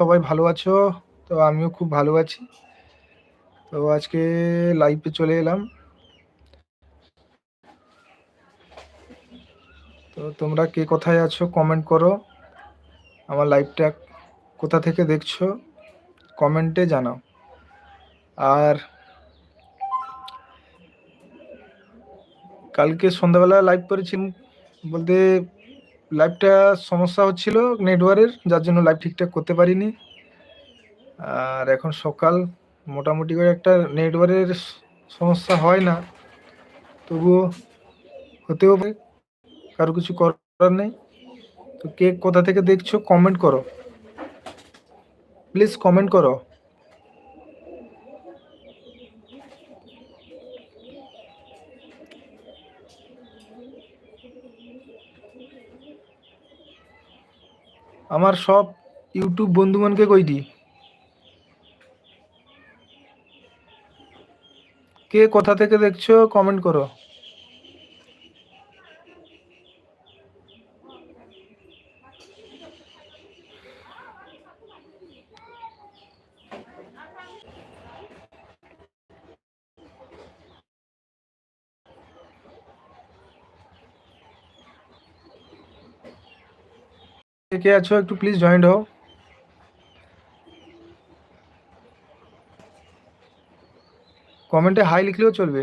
সবাই ভালো আছো? তো আমিও খুব ভালো আছি। তো আজকে লাইভে চলে এলাম। তো তোমরা কে কোথায় আছো কমেন্ট করো। আমার লাইভটা কোথা থেকে দেখছো কমেন্টে জানাও। আর কালকে সন্ধ্যাবেলা লাইভ করেছিলাম, বলতে লাইভটা সমস্যা হচ্ছিল নেটওয়ার্কের, যার জন্য লাইভ ঠিকঠাক করতে পারিনি। আর এখন সকাল, মোটামুটি করে একটা নেটওয়ার্কের সমস্যা হয় না, তবুও হতেও পারে, কারো কিছু করার নেই। তো কে কোথা থেকে দেখছো কমেন্ট করো, প্লিজ কমেন্ট করো। আমার সব ইউটিউব বন্ধুগণকে কই দি, কে কোথা থেকে দেখছো কমেন্ট করো। কে কে আছো একটু প্লিজ জয়েন্ট হও। কমেন্টে হাই লিখলেও চলবে।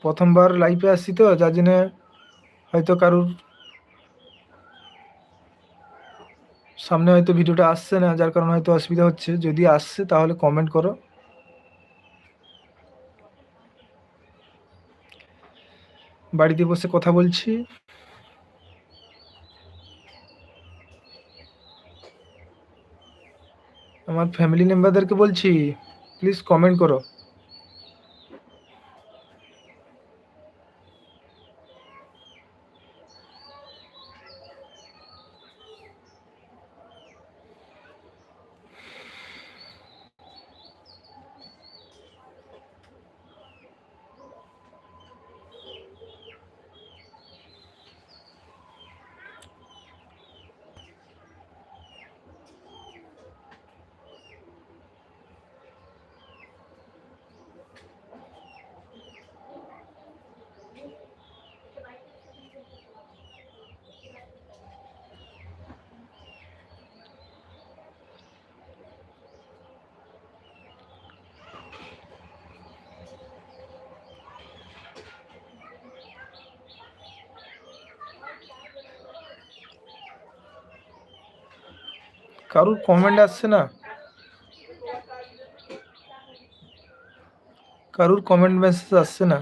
প্রথমবার লাইভে আসছি তো, যার জন্য হয়তো কারুর সামনে হয়তো ভিডিওটা আসছে না, যার কারণে হয়তো অসুবিধা হচ্ছে। যদি আসছে তাহলে কমেন্ট করো। বাড়িতে বসে কথা বলছি। আমার ফ্যামিলি মেম্বারদেরকে বলছি, প্লিজ কমেন্ট করো। কারুর কমেন্ট আসছে না, কারুর কমেন্ট মেসেজ আসছে না।